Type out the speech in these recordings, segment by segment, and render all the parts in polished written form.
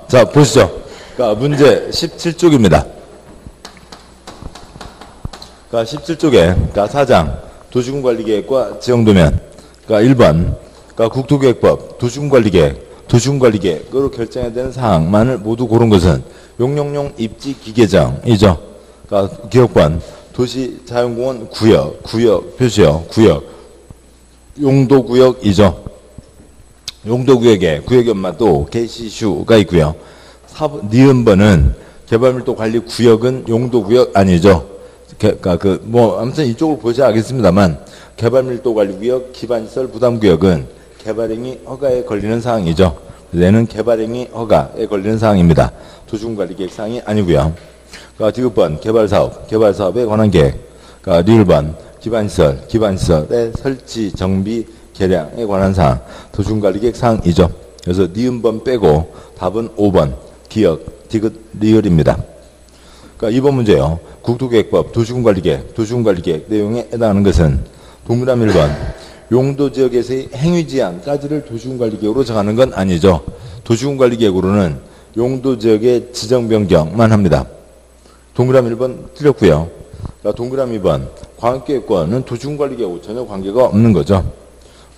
자, 보시죠. 그러니까 문제 17쪽입니다. 그러니까 17쪽에, 그러니까 4장, 도시군관리계획과 지형도면. 그러니까 1번, 그러니까 국토계획법, 도시군관리계획으로 결정해야 되는 사항만을 모두 고른 것은 용용용 입지기계정이죠. 그러니까 기억번, 도시자연공원 구역 표시요, 구역. 용도구역이죠. 용도구역에 구역이 엄마도 게시슈가 있고요. 니은번은 개발밀도관리구역은 용도구역 아니죠. 그러니까 아무튼 이쪽을 보셔야 알겠습니다만 개발밀도관리구역, 기반시설 부담구역은 개발행위 허가에 걸리는 사항이죠. 얘는 개발행위 허가에 걸리는 사항입니다. 도시군관리계획 사항이 아니고요. 그러니까 디귿번 개발사업에 관한 계획. 그러니까 리을번 기반시설의 설치, 정비, 개량에 관한 사항, 도시군관리계획 사항이죠. 그래서 니은번 빼고 답은 5번 기역, 디귿, 리을입니다. 그러니까 2번 문제요. 국토계획법, 도시군관리계획 내용에 해당하는 것은 동그라미 1번 용도지역에서의 행위제한까지를 도시군관리계획으로 정하는 건 아니죠. 도시군관리계획으로는 용도지역의 지정변경만 합니다. 동그라미 1번 틀렸고요. 그러니까 동그라미 2번 광역계획권은 도시군관리계획하고 전혀 관계가 없는 거죠.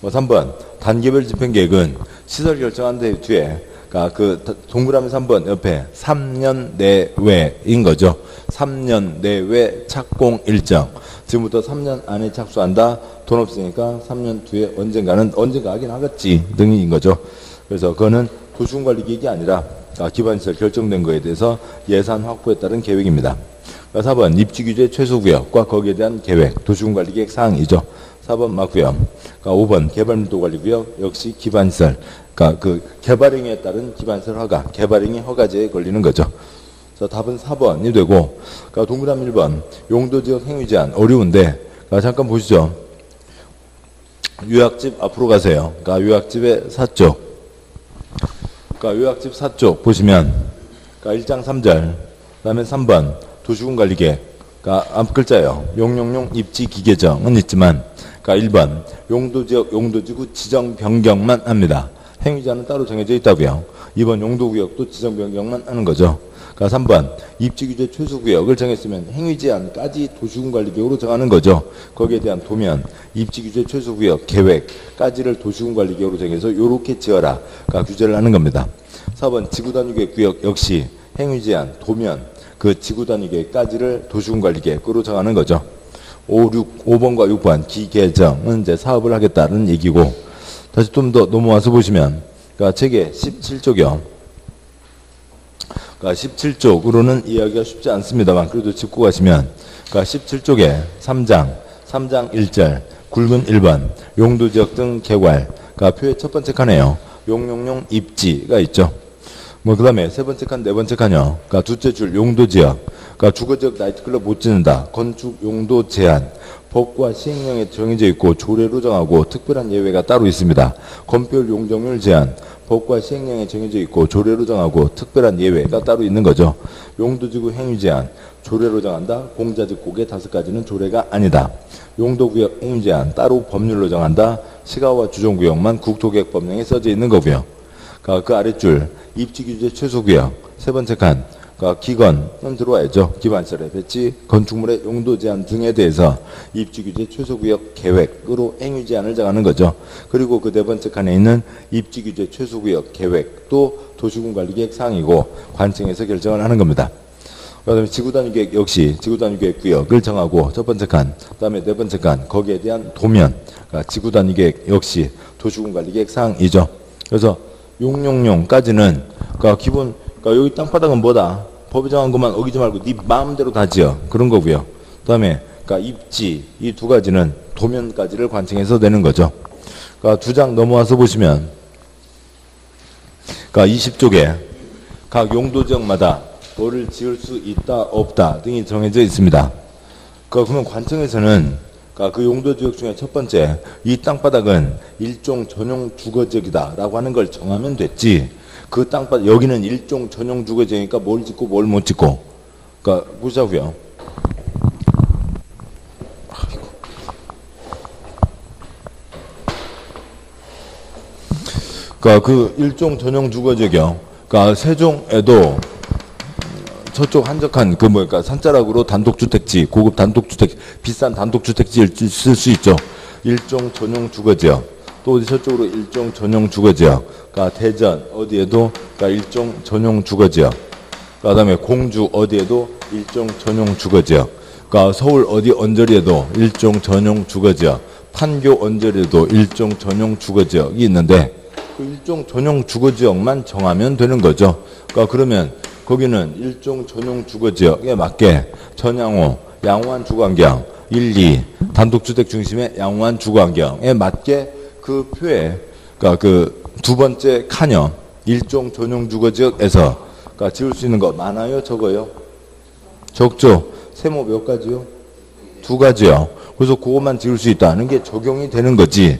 3번 단계별 집행계획은 시설 결정한 뒤에 그러니까 그 동그라미 3번 옆에 3년 내외인 거죠. 3년 내외 착공 일정. 지금부터 3년 안에 착수한다. 돈 없으니까 3년 뒤에 언젠가 하긴 하겠지 등인 거죠. 그래서 그거는 도시군관리계획이 아니라 기반시설 결정된 거에 대해서 예산 확보에 따른 계획입니다. 4번 입지규제 최소구역과 거기에 대한 계획, 도시군관리계획 사항이죠. 4번 맞고요. 5번 개발밀도관리구역 역시 기반시설, 그러니까 그 개발행위에 따른 기반시설 허가, 개발행위 허가제에 걸리는 거죠. 그래서 답은 4번이 되고, 그러니까 동그라미 1번 용도지역 행위제한 어려운데, 잠깐 보시죠. 요약집 앞으로 가세요. 그러니까 요약집의 4쪽. 그러니까 요약집 4쪽 보시면, 그러니까 1장 3절, 그다음에 3번 도시군관리계획, 그러니까 앞 글자예요. 용용용 입지기계정은 있지만, 그러니까 1번 용도지역, 용도지구 지정 변경만 합니다. 행위자는 따로 정해져 있다고요. 2번 용도구역도 지정 변경만 하는 거죠. 그러니까 3번 입지규제 최소구역을 정했으면 행위제한까지 도시군관리계획으로 정하는 거죠. 거기에 대한 도면, 입지규제 최소구역 계획까지를 도시군관리계획으로 정해서 요렇게 지어라, 그러니까 규제를 하는 겁니다. 4번 지구단위계획 역시 행위제한, 도면, 그 지구단위계획까지를 도시군관리계획으로 정하는 거죠. 5번과 6번 기계정은 이제 사업을 하겠다는 얘기고, 다시 좀 더 넘어와서 보시면, 그러니까 책의 17쪽이요. 그러니까 17쪽으로는 이해하기가 쉽지 않습니다만, 그래도 짚고 가시면, 그러니까 17쪽에 3장 1절, 굵은 1번, 용도지역 등 개괄, 그러니까 표의 첫 번째 칸에요. 용용용 입지가 있죠. 그 다음에 세 번째 칸, 네 번째 칸이요. 그러니까 둘째 줄 용도지역, 그러니까 주거지역 나이트클럽 못 짓는다. 건축 용도 제한, 법과 시행령에 정해져 있고 조례로 정하고 특별한 예외가 따로 있습니다. 건폐율 용적률 제한, 법과 시행령에 정해져 있고 조례로 정하고 특별한 예외가 따로 있는 거죠. 용도지구 행위 제한, 조례로 정한다. 공자직곡의 5가지는 조례가 아니다. 용도구역 행위 제한, 따로 법률로 정한다. 시가와 주정구역만 국토계획법령에 써져 있는 거고요. 그러니까 그 아랫줄 입지규제 최소구역, 세 번째 칸, 그러니까 기건은 들어와야죠. 기반시설의 배치, 건축물의 용도 제한 등에 대해서 입지규제 최소구역 계획으로 행위 제한을 정하는 거죠. 그리고 그 네 번째 칸에 있는 입지규제 최소구역 계획도 도시군관리계획 사항이고 관청에서 결정을 하는 겁니다. 그다음에 지구단위계획 역시 지구단위계획 구역을 정하고 첫 번째 칸, 그다음에 네 번째 칸 거기에 대한 도면, 그러니까 지구단위계획 역시 도시군관리계획 사항이죠. 그래서 용용용까지는 그러니까 기본, 그러니까 여기 땅바닥은 뭐다? 법이 정한 것만 어기지 말고 네 마음대로 다 지어, 그런 거고요. 그다음에 그러니까 입지, 이 두 가지는 도면까지를 관청해서 내는 거죠. 그러니까 두 장 넘어와서 보시면, 그러니까 20쪽에 각 용도지역마다 뭐를 지을 수 있다 없다 등이 정해져 있습니다. 그러면 관청에서는 그 용도지역 중에 첫 번째, 이 땅바닥은 일종 전용 주거지역이다라고 하는 걸 정하면 됐지. 그 땅바닥, 여기는 일종 전용 주거지역이니까 뭘 짓고 뭘 못 짓고. 그러니까 보자고요. 그러니까 그 일종 전용 주거지역이요. 그러니까 세종에도 저쪽 한적한 그 뭐랄까 산자락으로 단독주택지, 고급 단독주택, 비싼 단독주택지를 쓸 수 있죠. 일종 전용 주거지역. 또 어디 저쪽으로 일종 전용 주거지역. 그러니까 대전 어디에도 그러니까 일종 전용 주거지역. 그다음에 공주 어디에도 일종 전용 주거지역. 그러니까 서울 어디 언저리에도 일종 전용 주거지역. 판교 언저리에도 일종 전용 주거지역이 있는데 그 일종 전용 주거지역만 정하면 되는 거죠. 그러니까 그러면 거기는 일종 전용 주거지역에 맞게 전양호, 양호한 주거환경, 1, 2 단독주택 중심의 양호한 주거환경에 맞게 그 표에 그러니까 그 두 번째 칸형 일종 전용 주거지역에서 그러니까 지을 수 있는 거 많아요, 적어요? 적죠. 세모 몇 가지요? 2가지요. 그래서 그것만 지을 수 있다는 게 적용이 되는 거지.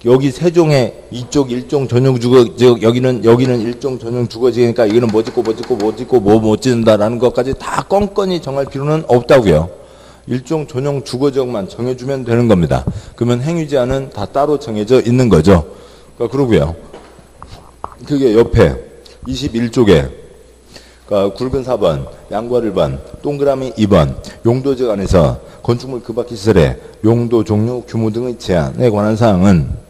여기 세종에 이쪽 일종 전용 주거지역 여기는 일종 전용 주거지역이니까 이거는 뭐 짓고 뭐 못 짓는다라는 것까지 다 껌껌이 정할 필요는 없다고요. 일종 전용 주거지역만 정해주면 되는 겁니다. 그러면 행위제한은 다 따로 정해져 있는 거죠. 그러니까 그러고요. 그게 옆에 21쪽에 그러니까 굵은 4번, 양괄 1번, 동그라미 2번 용도지역 안에서 건축물 그 밖의 시설의 용도, 종류, 규모 등의 제한에 관한 사항은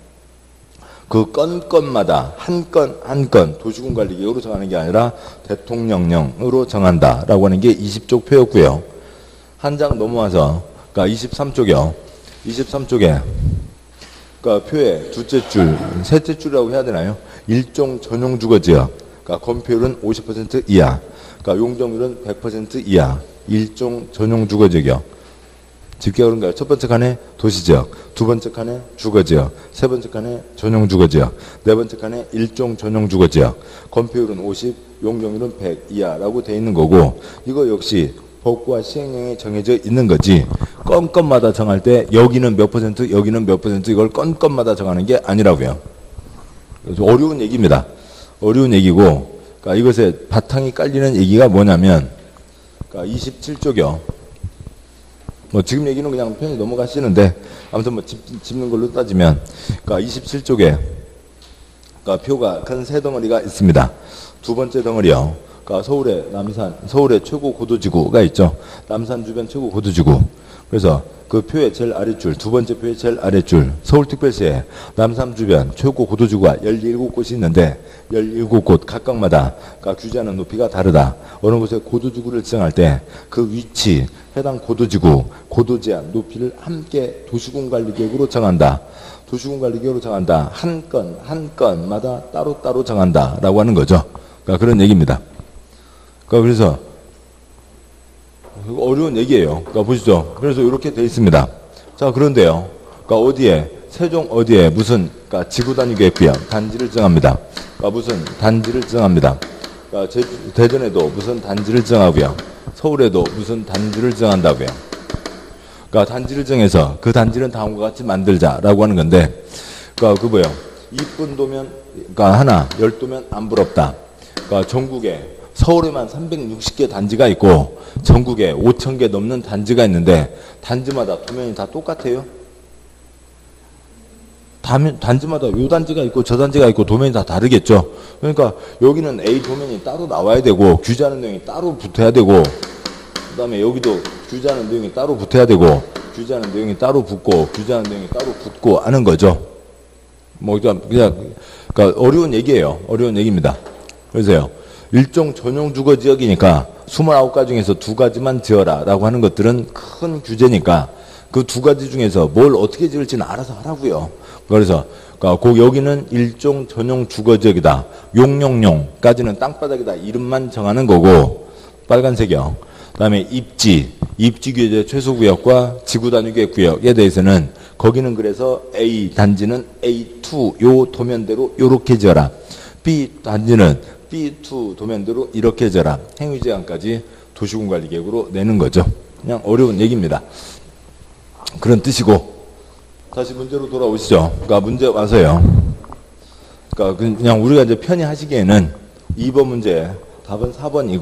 그 건마다 한 건 도시군 관리 계획으로 정하는 게 아니라 대통령령으로 정한다라고 하는 게 20쪽 표였고요. 한 장 넘어와서 그러니까 23쪽이요. 23쪽에 그러니까 표의 둘째 줄, 셋째 줄이라고 해야 되나요? 일종 전용 주거지역. 그러니까 건폐율은 50% 이하. 그러니까 용적률은 100% 이하. 일종 전용 주거지역. 집계가 그런가요? 첫 번째 칸에 도시지역, 두 번째 칸에 주거지역, 세 번째 칸에 전용 주거지역, 네 번째 칸에 일종 전용 주거지역. 건폐율은 50, 용적률은 100 이하라고 돼 있는 거고 이거 역시 법과 시행령에 정해져 있는 거지. 건마다 정할 때 여기는 몇 퍼센트, 여기는 몇 퍼센트 이걸 건마다 정하는 게 아니라고요. 그래서 어려운 얘기입니다. 어려운 얘기고 그러니까 이것에 바탕이 깔리는 얘기가 뭐냐면 그러니까 27쪽이요. 뭐 지금 얘기는 그냥 편히 넘어가시는데 아무튼 뭐 짚는 걸로 따지면 그러니까 27쪽에 그러니까 표가 큰 세 덩어리가 있습니다. 두 번째 덩어리요. 그러니까 서울의 최고 고도지구가 있죠. 남산 주변 최고 고도지구. 그래서 그 표의 제일 아랫줄, 두 번째 표의 제일 아랫줄, 서울특별시에 남산 주변 최고 고도지구가 17곳이 있는데 17곳 각각마다 그러니까 규제하는 높이가 다르다. 어느 곳에 고도지구를 지정할 때 그 위치, 해당 고도지구, 고도제한, 높이를 함께 도시군관리계획으로 정한다. 도시군관리계획으로 정한다. 한 건마다 따로따로 정한다라고 하는 거죠. 그러니까 그런 얘기입니다. 그러니까 그래서 어려운 얘기예요. 그러니까 보시죠. 그래서 이렇게 돼 있습니다. 자, 그런데요. 그러니까 어디에 세종 어디에 무슨 그러니까 지구 단위 계획비역 단지를 정합니다. 그러니까 무슨 단지를 정합니다. 그러니까 대전에도 무슨 단지를 정하고요. 서울에도 무슨 단지를 정한다고요. 그러니까 단지를 정해서 그 단지는 다음과 같이 만들자라고 하는 건데, 그러니까 그 뭐예요? 이쁜 도면, 그러니까 하나, 10도면 안 부럽다. 그러니까 전국에 서울에만 360개 단지가 있고 전국에 5,000개 넘는 단지가 있는데 단지마다 도면이 다 똑같아요? 단지마다 요 단지가 있고 저 단지가 있고 도면이 다 다르겠죠. 그러니까 여기는 A 도면이 따로 나와야 되고 규제하는 내용이 따로 붙어야 되고 그다음에 여기도 규제하는 내용이 따로 붙어야 되고 규제하는 내용이 따로 붙고 규제하는 내용이 따로 붙고 하는 거죠. 뭐 그러니까 어려운 얘기예요. 어려운 얘기입니다. 그래서요. 일종 전용 주거 지역이니까 29가지 중에서 2가지만 지어라라고 하는 것들은 큰 규제니까 그 2가지 중에서 뭘 어떻게 지을지는 알아서 하라고요. 그래서 여기는 일종 전용 주거 지역이다. 용용용까지는 땅바닥이다. 이름만 정하는 거고 빨간색이요. 그다음에 입지 규제 최소구역과 지구단위계획 구역에 대해서는 거기는 그래서 A 단지는 A2 요 도면대로 요렇게 지어라. B 단지는 B2 도면대로 이렇게 져라. 행위제한까지 도시군관리계획으로 내는 거죠. 그냥 어려운 얘기입니다. 그런 뜻이고 다시 문제로 돌아오시죠. 그러니까 문제 와서요. 그러니까 그냥 우리가 이제 편히 하시기에는 2번 문제 답은 4번이고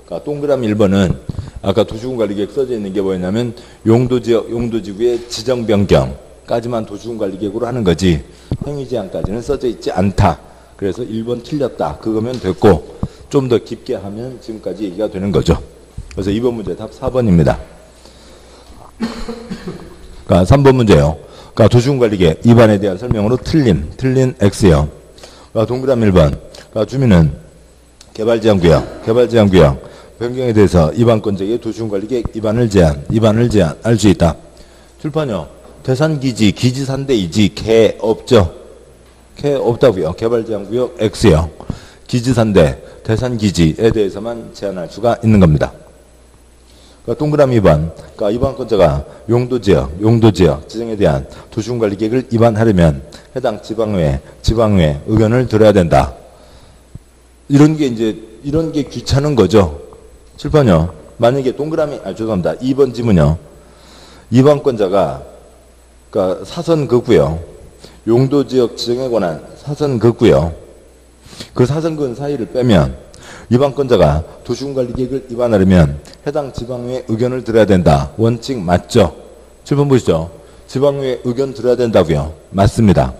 그러니까 동그라미 1번은 아까 도시군관리계획 써져 있는 게 뭐였냐면 용도지역, 용도지구의 지정 변경까지만 도시군관리계획으로 하는 거지 행위제한까지는 써져 있지 않다. 그래서 1번 틀렸다. 그거면 됐고 좀 더 깊게 하면 지금까지 얘기가 되는 거죠. 그래서 2번 문제 답 4번입니다. 그러니까 3번 문제요. 그러니까 도시군관리계 위반에 대한 설명으로 틀린 X요. 그러니까 동그라미 1번. 그러니까 주민은 개발제한구역 변경에 대해서 위반건적의 도시군관리계획 위반을 제한할 수 있다. 출판요. 대산기지, 기지산대이지 개 없죠. 개 없다고요. 개발제한구역 X요. 기지산대, 대산기지에 대해서만 제한할 수가 있는 겁니다. 그러니까 동그라미 2번. 그러니까 위반건자가 용도지역 지정에 대한 도시군관리계획을 위반하려면 해당 지방의회 의견을 들어야 된다. 이런 게 귀찮은 거죠. 칠판요. 만약에 동그라미, 죄송합니다. 2번 지문요. 위반건자가, 그러니까 사선 긋고요. 용도지역 지정에 관한 사선 긋고요. 그 사선근 사이를 빼면 위반건자가 도시군관리계획을 위반하려면 해당 지방의회 의견을 들어야 된다. 원칙 맞죠? 7번 보시죠. 지방의회 의견 들어야 된다고요. 맞습니다.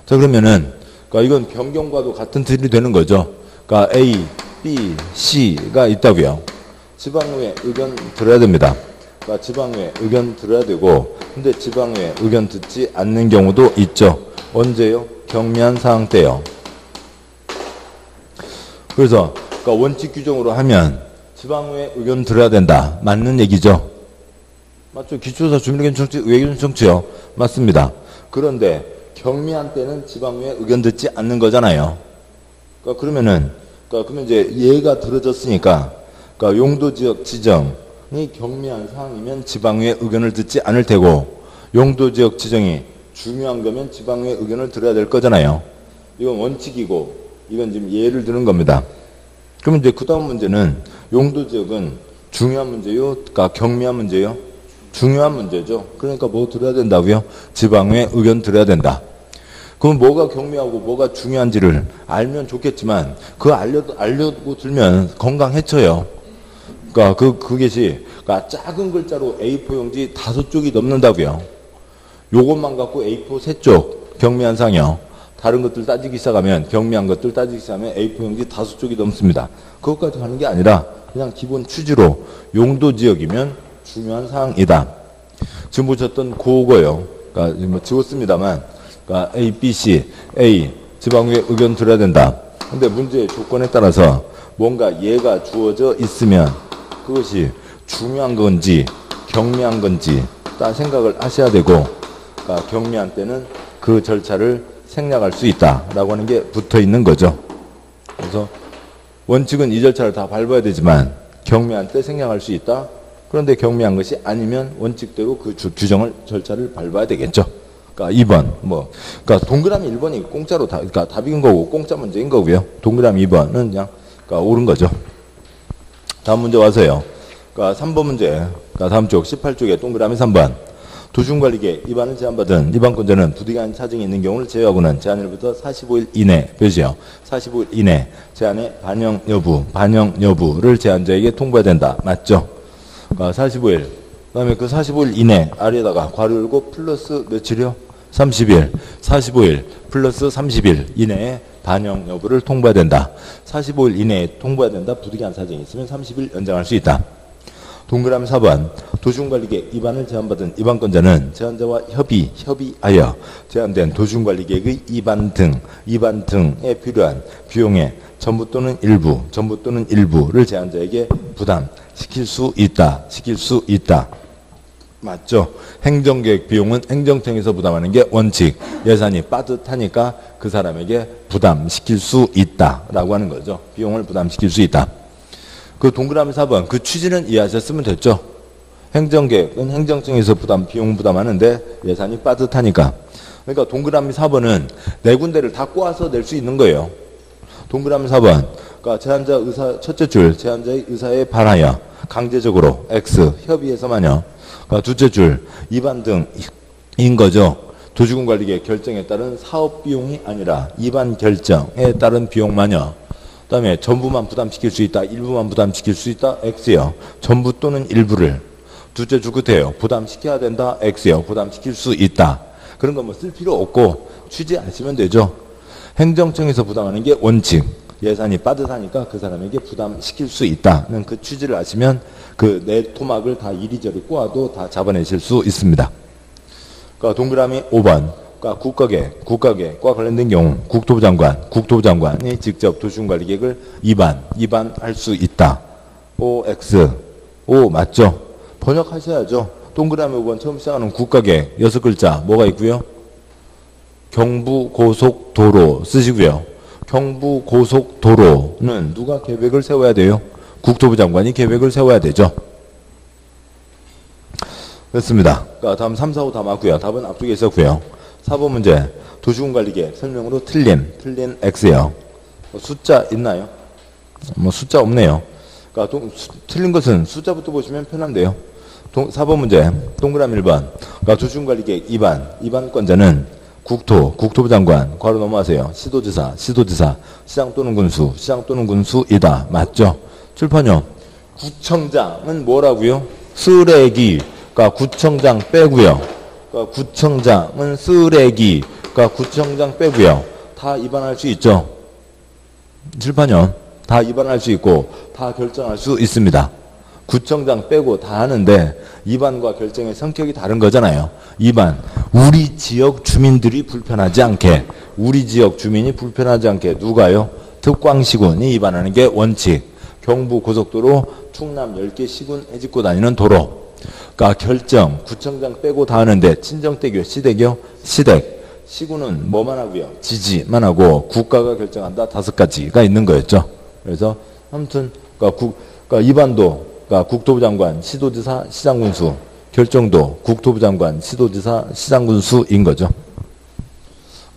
자, 그러면은, 그러니까 이건 변경과도 같은 틀이 되는 거죠. 그러니까 A, B, C가 있다고요. 지방의회 의견 들어야 됩니다. 그러니까 지방의회 의견 들어야 되고, 근데 지방의회 의견 듣지 않는 경우도 있죠. 언제요? 경미한 사항 때요. 그래서 그러니까 원칙 규정으로 하면 지방의회 의견 들어야 된다. 맞는 얘기죠. 맞죠? 기초조사 주민의견 청취, 의회의견 청취요. 맞습니다. 그런데 경미한 때는 지방의회 의견 듣지 않는 거잖아요. 그러니까 그러면 이제 얘가 들어졌으니까, 그러니까 용도지역 지정이 경미한 사항이면 지방의회 의견을 듣지 않을 테고, 용도지역 지정이 중요한 거면 지방의회 의견을 들어야 될 거잖아요. 이건 원칙이고, 이건 지금 예를 드는 겁니다. 그러면 이제 그 다음 문제는 용도지역은 중요한 문제요? 그러니까 경미한 문제요? 중요한 문제죠. 그러니까 뭐 들어야 된다고요? 지방의회 의견 들어야 된다. 그럼 뭐가 경미하고 뭐가 중요한지를 알면 좋겠지만 그거 알려고 들면 건강 해쳐요. 그러니까 그러니까 작은 글자로 A4 용지 5쪽이 넘는다고요. 요것만 갖고 A4 3쪽 경미한 상이요. 다른 것들 따지기 시작하면 경미한 것들 따지기 시작하면 A4 용지 5쪽이 넘습니다. 그것까지 가는 게 아니라 그냥 기본 취지로 용도지역이면 중요한 사항이다. 지금 보셨던 그거요. 그러니까 뭐 지웠습니다만, 그러니까 A, B, C, A 지방의회 의견 들어야 된다. 근데 문제의 조건에 따라서 뭔가 예가 주어져 있으면 그것이 중요한 건지 경미한 건지 딱 생각을 하셔야 되고, 그러니까 경미한 때는 그 절차를 생략할 수 있다라고 하는 게 붙어 있는 거죠. 그래서 원칙은 이 절차를 다 밟아야 되지만 경미한 때 생략할 수 있다. 그런데 경미한 것이 아니면 원칙대로 그 규정을 절차를 밟아야 되겠죠. 그러니까 2번 그러니까 동그라미 1번이 공짜로 그러니까 답인 거고 공짜 문제인 거고요. 동그라미 2번은 그냥 그러니까 옳은 거죠. 다음 문제 와서요. 그러니까 3번 문제. 그러니까 다음 쪽 18쪽에 동그라미 3번. 도시군관리계획 위반을 제한받은 위반건자는 부득이한 사정이 있는 경우를 제외하고는 제한일부터 45일 이내 표시요. 45일 이내 제한의 반영 여부를 제한자에게 통보해야 된다. 맞죠? 그러니까 45일. 그다음에 그 45일 이내 아래에다가 괄호 열고 플러스 며칠이요? 30일. 45일 플러스 30일 이내에 반영 여부를 통보해야 된다. 45일 이내에 통보해야 된다. 부득이한 사정이 있으면 30일 연장할 수 있다. 동그라미 4번. 도시군관리계획 위반을 제한받은 위반건자는 제한자와 협의하여 제한된 도시군관리계획의 위반 등에 필요한 비용의 전부 또는 일부를 제한자에게 부담시킬 수 있다. 맞죠? 행정계획 비용은 행정청에서 부담하는 게 원칙. 예산이 빠듯하니까 그 사람에게 부담시킬 수 있다라고 하는 거죠. 비용을 부담시킬 수 있다. 그 동그라미 4번 그 취지는 이해하셨으면 됐죠. 행정계획은 행정청에서 비용 부담하는데 예산이 빠듯하니까. 그러니까 동그라미 4번은 네 군데를 다 꼬아서 낼 수 있는 거예요. 동그라미 4번. 그러니까 제한자 의사 첫째 줄 제한자의 의사에 반하여 강제적으로 X 협의해서만요. 그러니까 둘째 줄 위반 등인 거죠. 도시군관리계획 결정에 따른 사업 비용이 아니라 위반 결정에 따른 비용만요. 그 다음에 전부만 부담시킬 수 있다. 일부만 부담시킬 수 있다. X요. 전부 또는 일부를. 둘째 줄 끝에요. 부담시켜야 된다. X요. 부담시킬 수 있다. 그런 거 뭐 쓸 필요 없고 취지 아시면 되죠. 행정청에서 부담하는 게 원칙. 예산이 빠듯하니까 그 사람에게 부담시킬 수 있다는 그 취지를 아시면 그 내 토막을 다 이리저리 꼬아도 다 잡아내실 수 있습니다. 그러니까 동그라미 5번. 그러니까 국가계획과 관련된 경우 국토부장관이 직접 도시군관리계획을 입안할 수 있다. OX. O 맞죠? 번역하셔야죠. 동그라미 5번 처음 시작하는 국가계획 6글자 뭐가 있고요? 경부고속도로 쓰시고요. 경부고속도로는 누가 계획을 세워야 돼요? 국토부 장관이 계획을 세워야 되죠. 됐습니다. 그러니까 다음 3, 4, 5 다 맞고요. 답은 앞쪽에 있었고요. 4번 문제. 도시군관리계획 설명으로 틀린 X예요. 숫자 있나요? 숫자 없네요. 그러니까 틀린 것은 숫자부터 보시면 편한데요. 4번 문제. 동그라미 1번. 그러니까 도시군관리계획 입안권자는 국토부 장관, 괄호 넘어가세요. 시도지사, 시장 또는 군수이다. 맞죠? 출판요. 구청장은 뭐라고요? 쓰레기. 그러니까 구청장 빼고요. 그러니까 구청장은 쓰레기. 그러니까 구청장 빼고요. 다 입안할 수 있죠? 출판요. 다 입안할 수 있고 다 결정할 수 있습니다. 구청장 빼고 다 하는데 입안과 결정의 성격이 다른 거잖아요. 입안. 우리 지역 주민들이 불편하지 않게. 우리 지역 주민이 불편하지 않게. 누가요? 특광시군이 입안하는 게 원칙. 경부고속도로 충남 10개 시군 해집고 다니는 도로. 그러니까 결정. 구청장 빼고 다 하는데 친정대교, 시대교, 시댁. 시군은 뭐만 하고요? 지지만 하고 국가가 결정한다 5가지가 있는 거였죠. 그래서 아무튼 그러니까 입안도 그러니까 국토부 장관, 시도지사, 시장군수, 결정도 국토부 장관, 시도지사, 시장군수인 거죠.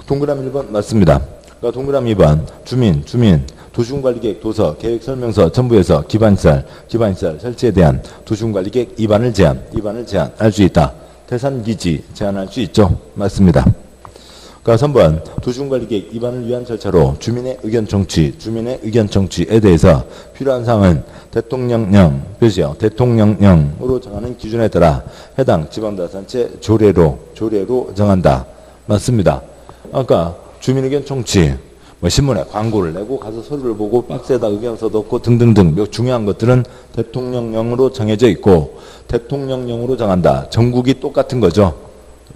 동그라미 1번 맞습니다. 그러니까 동그라미 2번 주민, 도시군관리계획 도서, 계획설명서, 첨부해서 기반시설 설치에 대한 도시군관리계획 입안을 제한할 수 있다. 태산기지 제한할 수 있죠. 맞습니다. 그러니까 3번 도시군관리계획 입안을 위한 절차로 주민의 의견 청취에 대해서 필요한 사항은 대통령령 표시요. 대통령령으로 정하는 기준에 따라 해당 지방자치단체 조례로 정한다. 맞습니다. 아까 주민 의견 청취 신문에 광고를 내고 가서 서류를 보고 박스에다 의견서 넣고 등등등 중요한 것들은 대통령령으로 정해져 있고 대통령령으로 정한다. 전국이 똑같은 거죠.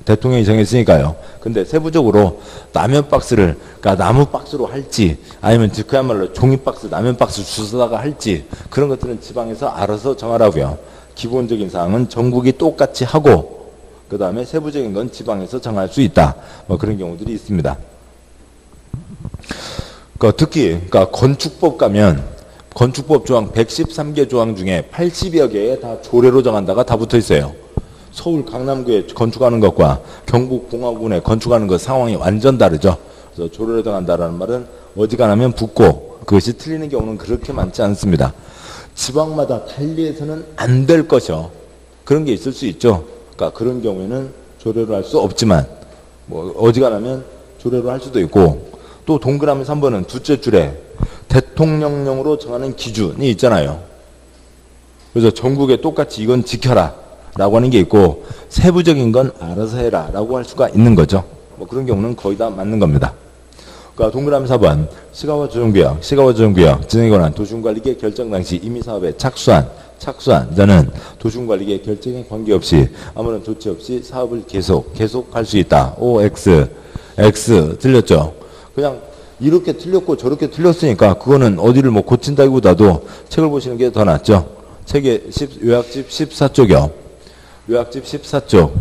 대통령이 정했으니까요. 근데 세부적으로 라면 박스를 그러니까 나무 박스로 할지 아니면 그야말로 종이 박스 라면 박스 주워다가 할지 그런 것들은 지방에서 알아서 정하라고요. 기본적인 사항은 전국이 똑같이 하고 그 다음에 세부적인 건 지방에서 정할 수 있다. 그런 경우들이 있습니다. 특히 건축법 가면 건축법 조항 113개 조항 중에 80여 개에 다 조례로 정한다가 다 붙어 있어요. 서울 강남구에 건축하는 것과 경북 봉화군에 건축하는 것 상황이 완전 다르죠. 그래서 조례로 정한다라는 말은 어지간하면 붙고 그것이 틀리는 경우는 그렇게 많지 않습니다. 지방마다 달리해서는 안 될 것이요. 그런 게 있을 수 있죠. 그러니까 그런 경우에는 조례로 할 수 없지만 어지간하면 조례로 할 수도 있고 또 동그라미 3번은 둘째 줄에 대통령령으로 정하는 기준이 있잖아요. 그래서 전국에 똑같이 이건 지켜라 라고 하는 게 있고 세부적인 건 알아서 해라 라고 할 수가 있는 거죠. 그런 경우는 거의 다 맞는 겁니다. 그러니까 동그라미 4번 시가와 조정구역 진행에 관한 도시군관리계획 결정 당시 이미 사업에 착수한 자는 도시군관리계획 결정에 관계없이 아무런 조치 없이 사업을 계속할 수 있다. OX 틀렸죠. 그냥 이렇게 틀렸고 저렇게 틀렸으니까 그거는 어디를 고친다기보다도 책을 보시는 게 더 낫죠. 책의 요약집 14쪽이요. 요약집 14쪽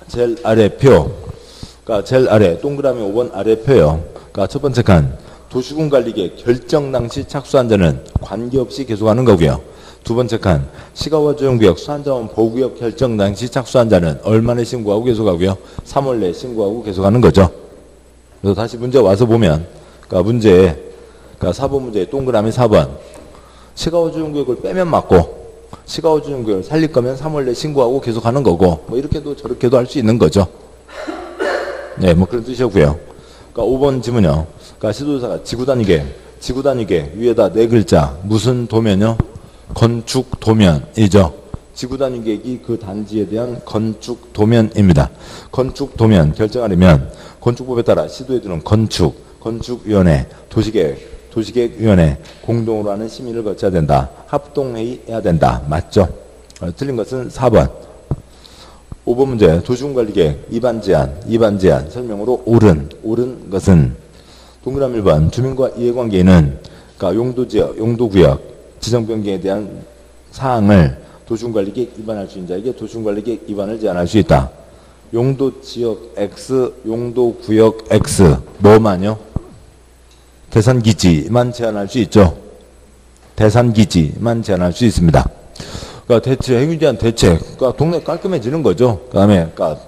제일 아래 표 그러니까 제일 아래 동그라미 5번 아래 표요. 그러니까 첫 번째 칸 도시군관리계획 결정 당시 착수한 자는 관계없이 계속하는 거고요. 두 번째 칸 시가와 조정구역 수안자원 보호구역 결정 당시 착수한 자는 얼마나 신고하고 계속하고요. 3월 내에 신고하고 계속하는 거죠. 그래서 다시 문제 와서 보면 그러니까 문제에 그러니까 4번 문제에 동그라미 4번 시가와 조정구역을 빼면 맞고 시가와 조정구역을 살릴 거면 3월 내에 신고하고 계속하는 거고 이렇게도 저렇게도 할 수 있는 거죠. 네, 그런 뜻이었고요. 그러니까 5번 지문요. 그러니까 시도조사가 지구단위계 위에다 4글자 무슨 도면요? 건축 도면이죠. 지구 단위 계획이 그 단지에 대한 건축 도면입니다. 건축 도면 결정하려면 건축법에 따라 시도에 드는 건축위원회, 도시계획위원회 공동으로 하는 심의를 거쳐야 된다. 합동회의 해야 된다. 맞죠? 틀린 것은 4번. 5번 문제. 도시군관리계획 입안 제한 설명으로 옳은 것은 동그라미 1번. 주민과 이해관계인은 그러니까 용도지역, 용도구역 지정 변경에 대한 사항을 도시군관리계획 위반할 수 있는 자에게 도시군관리계획 위반을 제한할 수 있다. 용도지역 X, 용도구역 X 뭐만요? 대산기지만 제한할 수 있죠. 대산기지만 제한할 수 있습니다. 그러니까 행위에 대한 대책, 그러니까 동네 깔끔해지는 거죠. 그다음에 그러니까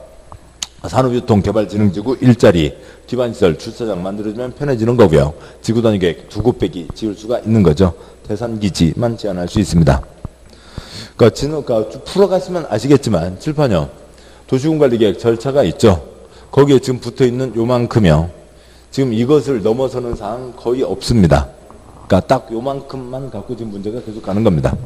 산업유통개발진흥지구 일자리, 기반시설, 주차장 만들어주면 편해지는 거고요. 지구단위 계획 두 곳빼기 지을 수가 있는 거죠. 대산기지만 제한할 수 있습니다. 그러니까 풀어가시면 아시겠지만 칠판요. 도시군관리계획 절차가 있죠. 거기에 지금 붙어있는 요만큼이요. 지금 이것을 넘어서는 사항 거의 없습니다. 그러니까 딱 요만큼만 갖고 지금 문제가 계속 가는 겁니다.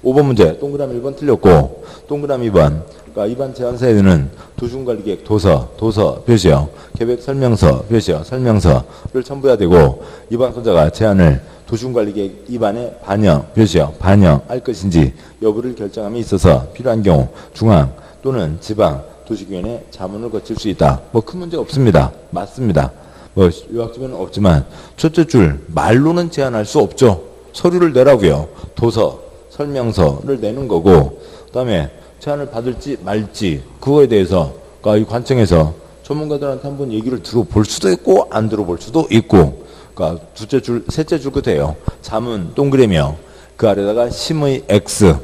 5번 문제 동그라미 1번 틀렸고 동그라미 2번 그러니까 입안 제한사에는 도시군관리계획 도서 표시요. 계획 설명서 표시요. 설명서를 첨부해야 되고 입안권자가 제안을 도시군관리계획 입안에 반영할 것인지 여부를 결정함에 있어서 필요한 경우 중앙 또는 지방 도시위원회 자문을 거칠 수 있다. 뭐 큰 문제 없습니다. 맞습니다. 뭐 요약집에는 없지만 첫째 줄 말로는 제한할 수 없죠. 서류를 내라고요. 도서, 설명서를 내는 거고 그다음에 제안을 받을지 말지 그거에 대해서 그러니까 이 관청에서 전문가들한테 한번 얘기를 들어볼 수도 있고 안 들어볼 수도 있고 그러니까 셋째 줄 끝에요. 자문 동그라미요. 그 아래다가 심의 X.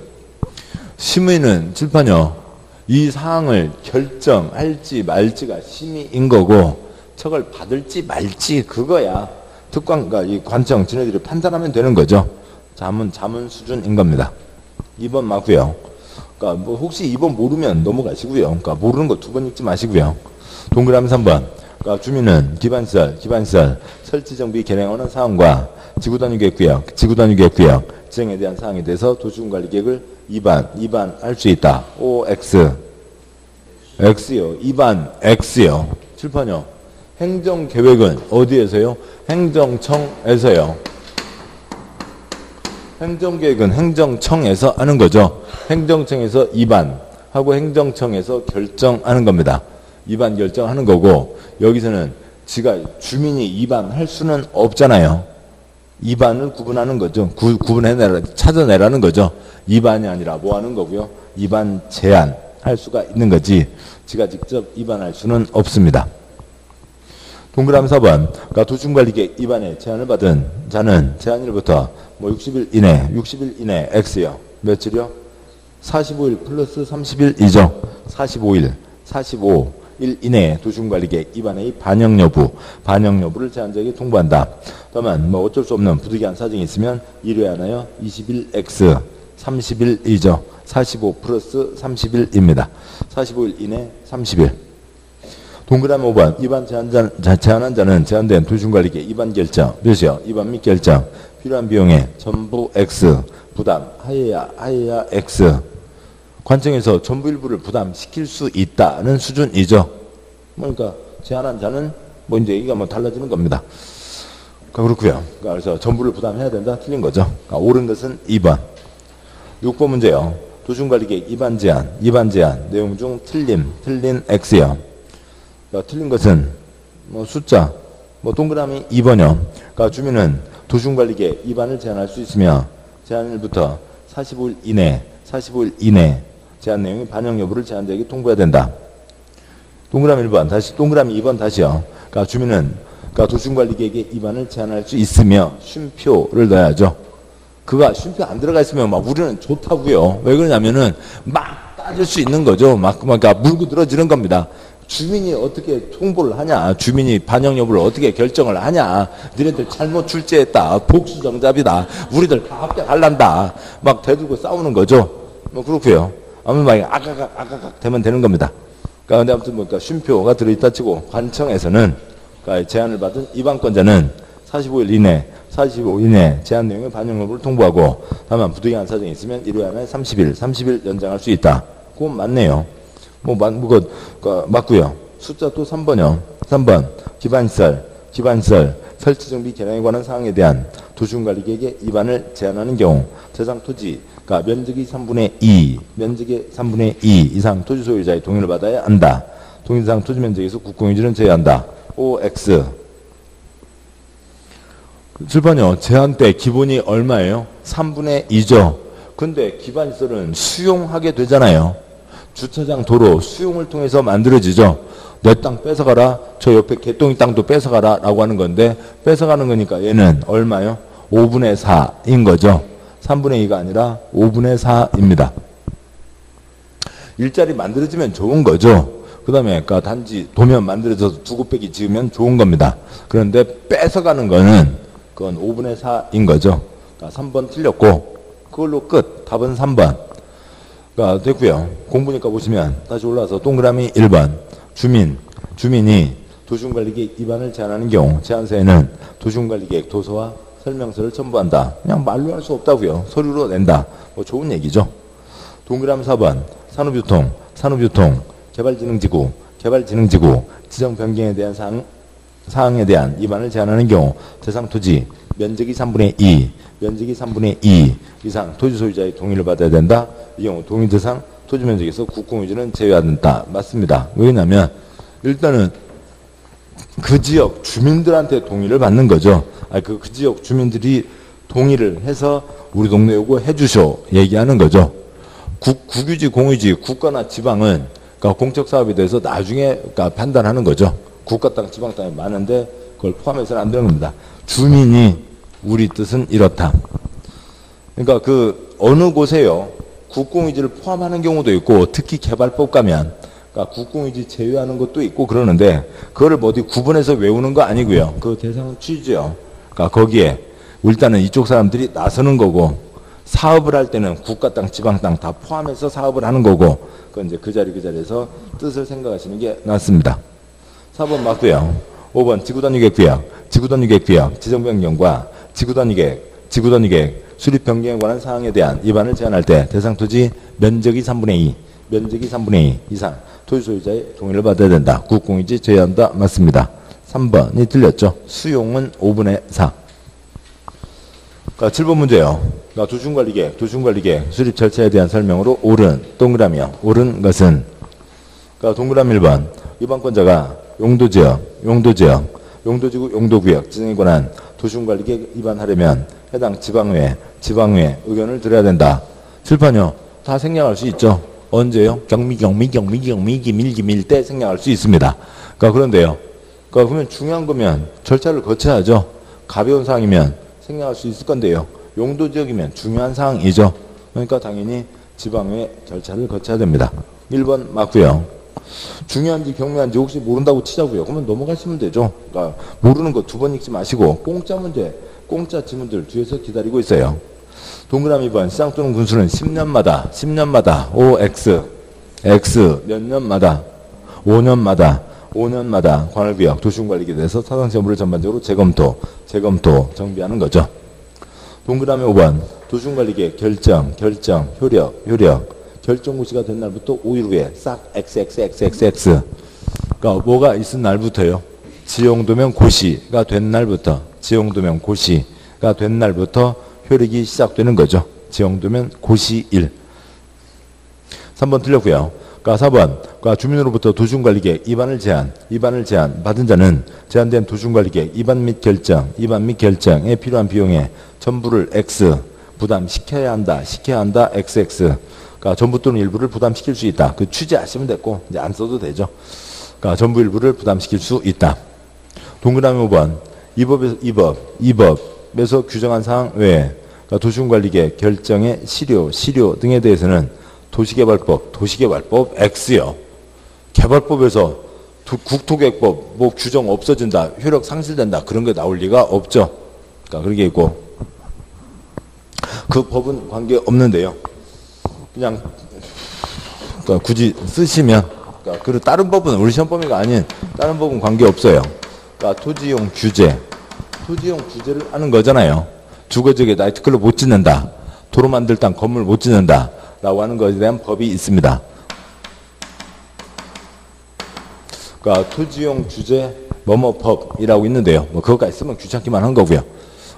심의는 칠판요. 이 사항을 결정할지 말지가 심의인 거고 척을 받을지 말지 그거야. 특관과 이 관청 지네들이 판단하면 되는 거죠. 자문 수준인 겁니다. 2번 맞고요. 그러니까 뭐 혹시 2번 모르면 넘어가시고요. 그러니까 모르는 거 2번 읽지 마시고요. 동그라미 3번. 그러니까 주민은 기반시설 설치 정비 개량하는 사항과 지구단위 계획구역 지정에 대한 사항에 대해서 도시군관리계획을 입안할 수 있다. X요. 입안 X요. 칠판요. 행정계획은 어디에서요? 행정청에서요. 행정계획은 행정청에서 하는 거죠. 행정청에서 입안하고 행정청에서 결정하는 겁니다. 입안 결정하는 거고 여기서는 주민이 입안할 수는 없잖아요. 입안을 구분하는 거죠. 찾아내라는 거죠. 입안이 아니라 뭐 하는 거고요. 입안 제한할 수가 있는 거지 지가 직접 입안할 수는 없습니다. 동그라미 4번. 그러니까 도시군관리계획 입안에 제한을 받은 자는 제한일부터 뭐 60일 이내 X요. 며칠이요? 45일 플러스 30일이죠. 45일 이내에 도시군관리계획 입안의 반영 여부를 제한자에게 통보한다. 다만 뭐 어쩔 수 없는 부득이한 사정이 있으면 1회 하나요? 20일 X 30일이죠. 45 플러스 30일입니다. 45일 이내 30일. 동그라미 5번. 입안 제한한 자는 제한된 도시군관리계획 입안 결정 몇이요? 입안 및 결정 필요한 비용의 전부 X 부담 하여야 X. 관청에서 전부 일부를 부담시킬 수 있다는 수준이죠. 그러니까 제한한 자는 뭐 이제 얘기가 뭐 달라지는 겁니다. 그렇고요. 그래서 전부를 부담해야 된다. 틀린 거죠. 그러니까 옳은 것은 2번. 6번 문제요. 도시군관리계획 입안 제한 내용 중 틀린 X요. 그러니까 틀린 것은 뭐 숫자 뭐 동그라미 2번이요. 그러니까 주민은 도시군관리계획 입안을 제한할 수 있으며 제한일부터 45일 이내 제한 내용의 반영 여부를 제한자에게 통보해야 된다. 동그라미 1번 동그라미 2번 다시요. 그러니까 주민은 도시군관리계획의 입안을 제한할 수 있으며 쉼표를 넣어야죠. 그가 쉼표 안 들어가 있으면 막 우리는 좋다고요. 왜 그러냐면은 막 따질 수 있는 거죠. 그러니까 물고 늘어지는 겁니다. 주민이 어떻게 통보를 하냐, 주민이 반영 여부를 어떻게 결정을 하냐, 너네들 잘못 출제했다, 복수정답이다, 우리들 다 합격할란다, 막 대들고 싸우는 거죠. 뭐 그렇고요. 아무 막 아가각 되면 되는 겁니다. 그러니까 아무튼 뭐 쉼표가 들어있다 치고 관청에서는 그러니까 제한을 받은 입안권자는 45일 이내 45일 이내 제한 내용의 반영 여부를 통보하고 다만 부득이한 사정이 있으면 1회 안에 30일 연장할 수 있다. 그건 맞네요. 맞고요. 숫자 또 3번이요. 3번 기반시설 설치 정비 개량에 관한 사항에 대한 도시군관리계획의 위반을 제한하는 경우 대상 토지 그러니까 면적의 3분의 2 이상 토지 소유자의 동의를 받아야 한다. 동의 대상 토지 면적에서 국공유지는 제외한다. OX 7번이요. 제한때 기본이 얼마예요? 3분의 2죠. 근데 기반시설은 수용하게 되잖아요. 주차장 도로 수용을 통해서 만들어지죠. 내 땅 뺏어가라. 저 옆에 개똥이 땅도 뺏어가라 라고 하는 건데 뺏어가는 거니까 얘는 얼마요? 5분의 4인 거죠. 3분의 2가 아니라 5분의 4입니다. 일자리 만들어지면 좋은 거죠. 그 다음에 단지 도면 만들어져서 두 곱빼기 지으면 좋은 겁니다. 그런데 뺏어가는 거는 그건 5분의 4인 거죠. 그러니까 3번 틀렸고 그걸로 끝. 답은 3번. 됐고요. 공부니까 보시면 다시 올라와서 동그라미 1번. 주민이 도시군관리계획 위반을 제한하는 경우 제한서에는 도시군관리계획 도서와 설명서를 첨부한다. 그냥 말로 할 수 없다고요. 서류로 낸다. 뭐 좋은 얘기죠. 동그라미 4번. 산업유통 개발진흥지구 지정 변경에 대한 사항에 대한 위반을 제한하는 경우 대상 토지 면적이 3분의 2 이상 토지 소유자의 동의를 받아야 된다. 이 경우 동의 대상 토지 면적에서 국공유지는 제외한다. 맞습니다. 왜냐하면 일단은 그 지역 주민들한테 동의를 받는 거죠. 그 지역 주민들이 동의를 해서 우리 동네 요거 해주쇼 얘기하는 거죠. 국유지 공유지 국가나 지방은 공적 사업에 대해서 나중에 판단하는 거죠. 국가 땅 지방 땅이 많은데 그걸 포함해서는 안 되는 겁니다. 주민이 우리 뜻은 이렇다. 그러니까 어느 곳에요. 국공유지를 포함하는 경우도 있고 특히 개발법 가면 국공유지 제외하는 것도 있고 그러는데 그거를 어디 구분해서 외우는 거 아니고요. 그 대상은 취지요. 거기에 일단은 이쪽 사람들이 나서는 거고 사업을 할 때는 국가 땅, 지방 땅 다 포함해서 사업을 하는 거고 그건 이제 그 자리에서 뜻을 생각하시는 게 낫습니다. 4번 맞고요. 5번 지구단위계획 지정 변경과 지구단위계획 수립 변경에 관한 사항에 대한 위반을 제한할 때 대상 토지 면적이 3분의 2 이상 토지 소유자의 동의를 받아야 된다. 국공유지 제외한다. 맞습니다. 3번이 틀렸죠. 수용은 5분의 4. 7번 문제요. 도시군관리계획 수립 절차에 대한 설명으로 옳은 동그라미요. 옳은 것은 동그라미 1번 위반권자가 용도지구 용도구역 지정에 관한 도시군관리계획 위반하려면 해당 지방의회 의견을 들어야 된다. 칠판요. 다 생략할 수 있죠. 언제요? 기밀 때 생략할 수 있습니다. 그런데요. 그러면 중요한 거면 절차를 거쳐야죠. 가벼운 사항이면 생략할 수 있을 건데요. 용도지역이면 중요한 사항이죠. 그러니까 당연히 지방의회 절차를 거쳐야 됩니다. 1번 맞고요. 중요한지 경미한지 혹시 모른다고 치자고요. 그러면 넘어가시면 되죠. 모르는 거 2번 읽지 마시고 공짜 지문들 뒤에서 기다리고 있어요. 동그라미 2번 시장 또는 군수는 10년마다 OX 몇 년마다 5년마다 관할구역 도시군관리계획에 대해서 사상시 여부를 전반적으로 재검토 정비하는 거죠. 동그라미 5번 도시군관리계획 결정 효력 결정고시가 된 날부터 5일 후에 싹 XXXXX 뭐가 있은 날부터요. 지용도면 고시가 된 날부터 효력이 시작되는 거죠. 지용도면 고시일. 3번 틀렸고요. 4번 주민으로부터 도시군관리계획 위반을 제한 받은 자는 제한된 도시군관리계획 위반 및 결정에 필요한 비용의 전부를 X 부담시켜야 한다 XX 전부 또는 일부를 부담시킬 수 있다. 취지하시면 됐고 이제 안 써도 되죠. 전부 일부를 부담시킬 수 있다. 동그라미 5번 이법에서 규정한 사항 외에 도시군관리계획 결정의 시료 등에 대해서는 도시개발법 X요. 개발법에서 국토계획법 규정 없어진다, 효력 상실된다 그런 게 나올 리가 없죠. 그런 게 있고 그 법은 관계 없는데요. 그냥 굳이 쓰시면 그리고 다른 법은 우리 시험 범위가 아닌 다른 법은 관계 없어요. 토지용 규제 토지용 규제를 하는 거잖아요. 주거지역에 나이트클럽 못 짓는다. 도로 만들 땅 건물 못 짓는다. 라고 하는 것에 대한 법이 있습니다. 그러니까 토지용 규제 뭐뭐법이라고 있는데요. 뭐 그것까지 쓰면 귀찮기만 한 거고요.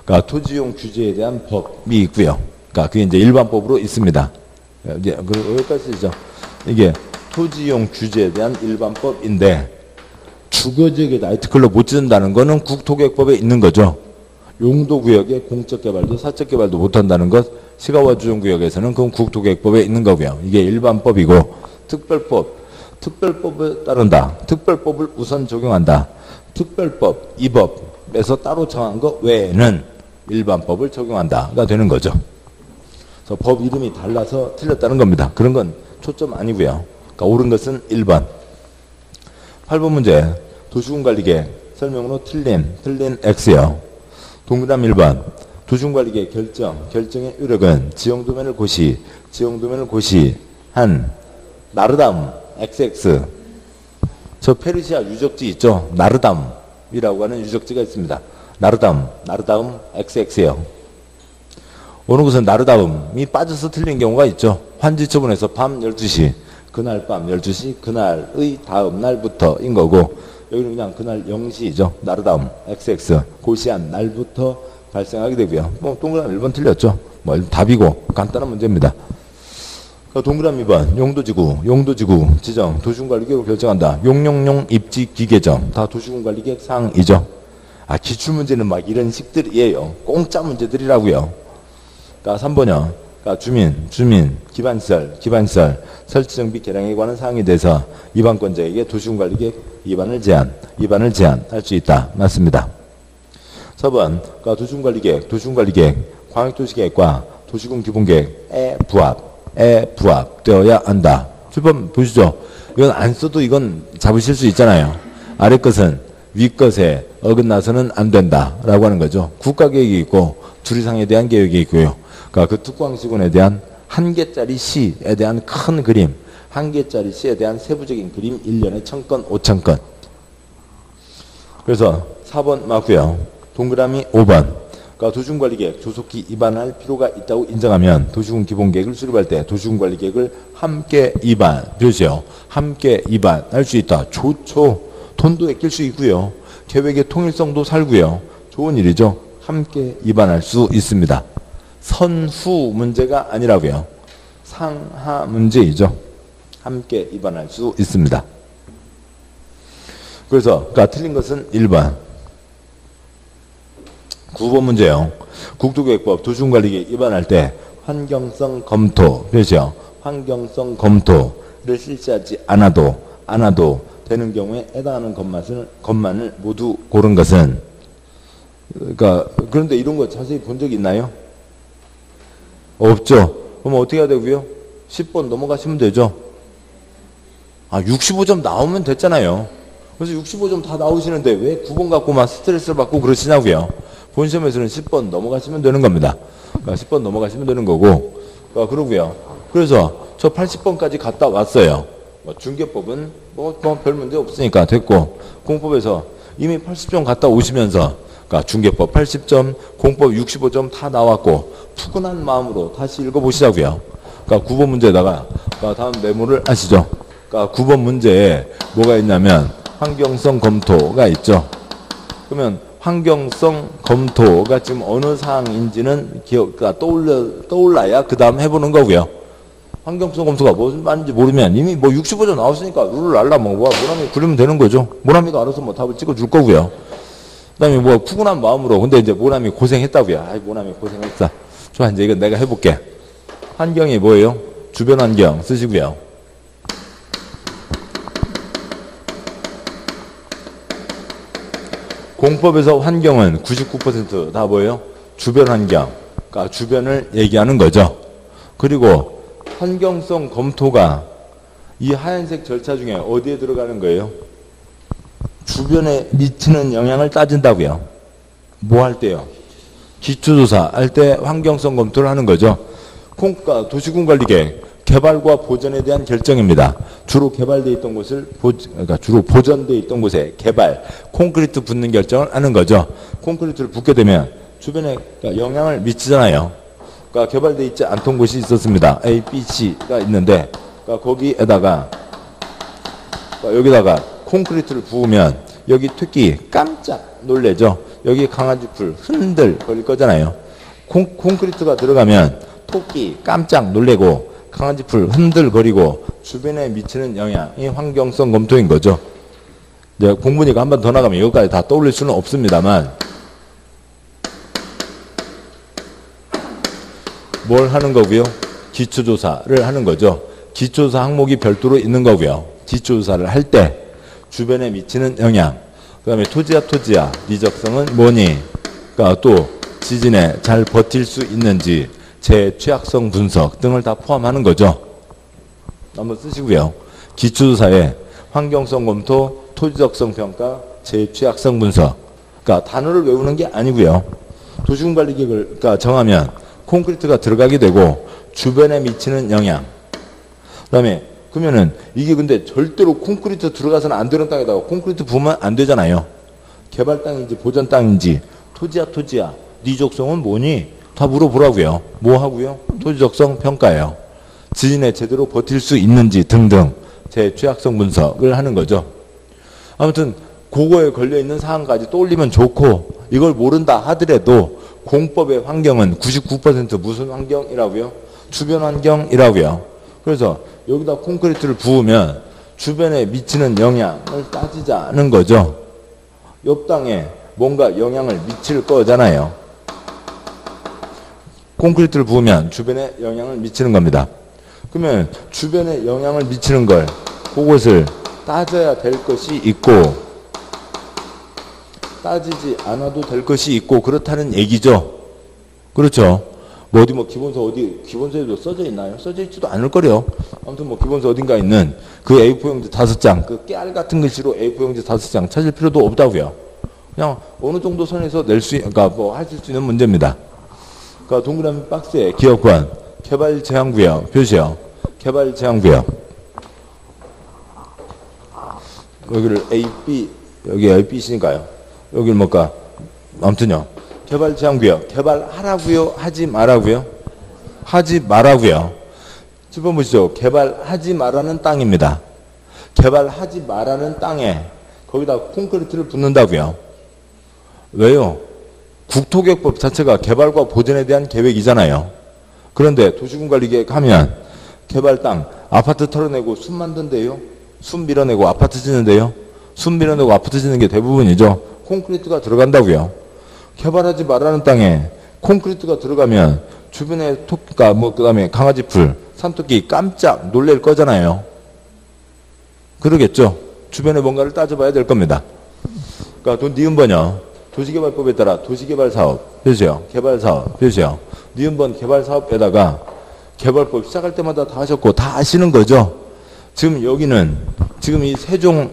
그러니까 토지용 규제에 대한 법이 있고요. 그러니까 그게 이제 일반법으로 있습니다. 이제 여기까지 쓰죠. 이게 토지용 규제에 대한 일반법인데 주거지역에 나이트클럽 못 짓는다는 거는 국토계획법에 있는 거죠. 용도구역에 공적개발도 사적개발도 못한다는 것, 시가와주정구역에서는 그건 국토계획법에 있는 거고요. 이게 일반법이고 특별법에 따른다. 특별법을 우선 적용한다. 특별법, 이 법에서 따로 정한 것 외에는 일반법을 적용한다가 되는 거죠. 그래서 법 이름이 달라서 틀렸다는 겁니다. 그런 건 초점 아니고요. 그러니까 옳은 것은 1번. 8번 문제. 도시군관리계획 설명으로 틀린 X요. 동그라미 1번. 도시군관리계획 결정의 유력은 지형도면을 고시한 나르담 XX. 저 페르시아 유적지 있죠. 나르담이라고 하는 유적지가 있습니다. 나르담 XX예요. 어느 곳은 나르담이 빠져서 틀린 경우가 있죠. 환지처분에서 밤 12시, 그날 밤 12시, 그날의 다음 날부터인 거고, 여기는 그냥 그날 0시죠. 나르담 XX. 고시한 날부터 발생하게 되고요. 뭐 동그라미 1번 틀렸죠. 뭐 답이고 간단한 문제입니다. 동그라미 2번 용도지구 지정 도시군관리계획을 결정한다. 용용용 입지기 개정 다 도시군관리계획 사항이죠. 기출문제는 막 이런 식들이에요. 공짜 문제들이라고요. 그러니까 3번이요. 그러니까 주민 기반시설 설치 정비 개량에 관한 사항에 대해서 위반권자에게 도시군관리계획 위반을 제한할 수 있다. 맞습니다. 4번 그러니까 도시군관리계획 광역도시계획과 도시군 기본계획에 부합되어야 한다. 7번 보시죠. 이건 안 써도 이건 잡으실 수 있잖아요. 아래 것은 위 것에 어긋나서는 안 된다라고 하는 거죠. 국가계획이 있고 주리상에 대한 계획이 있고요. 그러니까 그 특광시군에 대한 한 개짜리 시에 대한 큰 그림, 한 개짜리 시에 대한 세부적인 그림 1년에 1000건, 5000건. 그래서 4번 맞고요. 동그라미 5번. 그러니까 도시군관리계획 조속히 위반할 필요가 있다고 인정하면 도시군 기본계획을 수립할 때 도시군관리계획을 함께 함께 위반할 수 있다. 좋죠. 돈도 아낄 수 있고요. 계획의 통일성도 살고요. 좋은 일이죠. 함께 위반할 수 있습니다. 선후 문제가 아니라고요. 상하 문제이죠. 함께 위반할 수 있습니다. 그래서 그러니까 틀린 것은 1번. 9번 문제요. 국토계획법 도시군관리계획 위반할 때 환경성 검토죠. 환경성 검토를 실시하지 않아도 되는 경우에 해당하는 것만을 모두 고른 것은 그러니까 그런데 이런 거 자세히 본 적 있나요? 없죠. 그럼 어떻게 해야 되고요? 10번 넘어가시면 되죠. 65점 나오면 됐잖아요. 그래서 65점 다 나오시는데 왜 9번 갖고만 스트레스를 받고 그러시냐고요. 본 시험에서는 10번 넘어가시면 되는 겁니다. 그러니까 10번 넘어가시면 되는 거고. 그러고요. 그래서 저 80번까지 갔다 왔어요. 중개법은 별 문제 없으니까 됐고, 공법에서 이미 80점 갔다 오시면서 그러니까 중개법 80점, 공법 65점 다 나왔고 푸근한 마음으로 다시 읽어보시자고요. 그러니까 9번 문제에다가 다음 메모를 하시죠. 그러니까 9번 문제에 뭐가 있냐면 환경성 검토가 있죠. 그러면 환경성 검토가 지금 어느 사항인지는 떠올라야 그 다음 해보는 거고요. 환경성 검토가 무슨 말인지 모르면 이미 65점 나왔으니까 룰을 알라 모나미 그리면 되는 거죠. 모나미가 알아서 답을 찍어줄 거고요. 그 다음에 푸근한 마음으로 근데 이제 모나미 고생했다고요. 모나미 고생했다. 좋아, 이제 이건 내가 해볼게. 환경이 뭐예요? 주변 환경 쓰시고요. 공법에서 환경은 99% 다 뭐예요? 주변 환경. 그러니까 주변을 얘기하는 거죠. 그리고 환경성 검토가 이 하얀색 절차 중에 어디에 들어가는 거예요? 주변에 미치는 영향을 따진다고요. 뭐 할 때요? 기초조사 할 때 환경성 검토를 하는 거죠. 도시군관리계획 개발과 보전에 대한 결정입니다. 주로 개발되어 있던 곳을 그러니까 주로 보전되어 있던 곳에 개발, 콘크리트 붓는 결정을 하는 거죠. 콘크리트를 붓게 되면 주변에 그러니까 영향을 미치잖아요. 그러니까 개발되어 있지 않던 곳이 있었습니다. A, B, C가 있는데 그러니까 거기에다가 그러니까 여기다가 콘크리트를 부으면 여기 특히 깜짝 놀래죠. 여기 강아지 풀 흔들 걸릴 거잖아요. 콘크리트가 들어가면 토끼 깜짝 놀래고 강아지 풀 흔들거리고 주변에 미치는 영향이 환경성 검토인 거죠. 이제 공부니까 한 번 더 나가면 이것까지 다 떠올릴 수는 없습니다만 뭘 하는 거고요? 기초조사를 하는 거죠. 기초조사 항목이 별도로 있는 거고요. 기초조사를 할 때 주변에 미치는 영향, 그 다음에 토지야 리적성은 뭐니? 그러니까 또 지진에 잘 버틸 수 있는지 재취약성 분석 등을 다 포함하는 거죠. 한번 쓰시고요. 기초조사에 환경성 검토, 토지적성 평가, 재취약성 분석. 그러니까 단어를 외우는 게 아니고요. 도시군관리계획을 그러니까 정하면 콘크리트가 들어가게 되고 주변에 미치는 영향. 그다음에 그러면은 이게 근데 절대로 콘크리트 들어가서는 안 되는 땅에다가 콘크리트 부으면 안 되잖아요. 개발 땅인지 보전 땅인지 토지야 리적성은 뭐니? 다 물어보라고요. 뭐 하고요? 토지적성 평가예요. 지진에 제대로 버틸 수 있는지 등등 제 취약성 분석을 하는 거죠. 아무튼 그거에 걸려있는 사항까지 떠올리면 좋고 이걸 모른다 하더라도 공법의 환경은 99% 무슨 환경이라고요? 주변 환경이라고요. 그래서 여기다 콘크리트를 부으면 주변에 미치는 영향을 따지자는 거죠. 옆 땅에 뭔가 영향을 미칠 거잖아요. 콘크리트를 부으면 주변에 영향을 미치는 겁니다. 그러면 주변에 영향을 미치는 걸 그것을 따져야 될 것이 있고 따지지 않아도 될 것이 있고 그렇다는 얘기죠. 그렇죠. 뭐 어디 기본서에도 써져 있나요? 써져 있지도 않을 거래요. 아무튼 뭐 기본서 어딘가 있는 그 A4 용지 5장, 그 깨알 같은 글씨로 A4 용지 5장 찾을 필요도 없다고요. 그냥 어느 정도 선에서 그러니까 뭐 하실 수 있는 문제입니다. 그러니까 동그라미 박스에 기업권, 개발 제한구역, 표시요. 개발 제한구역. 여기를 A, B, 여기 A, B, C니까요. 여기를 뭘까? 아무튼요. 개발 제한구역. 개발하라고요? 하지 말라고요? 하지 말라고요. 7번 보시죠. 개발하지 말라는 땅입니다. 개발하지 말라는 땅에 거기다 콘크리트를 붓는다고요. 왜요? 국토계획법 자체가 개발과 보전에 대한 계획이잖아요. 그런데 도시군관리계획 하면 개발 땅 아파트 털어내고 숲 만든대요. 숲 밀어내고 아파트 짓는데요. 숲 밀어내고 아파트 짓는 게 대부분이죠. 콘크리트가 들어간다고요. 개발하지 말라는 땅에 콘크리트가 들어가면 주변에 토끼가 그다음에 강아지 풀, 산토끼 깜짝 놀랄 거잖아요. 그러겠죠. 주변에 뭔가를 따져봐야 될 겁니다. 그러니까 니은번요. 도시개발법에 따라 도시개발사업 표시요. 개발사업 표시요. 니은번 개발사업에다가 개발법 시작할 때마다 다 하셨고 다 아시는 거죠. 지금 여기는 지금 이 세종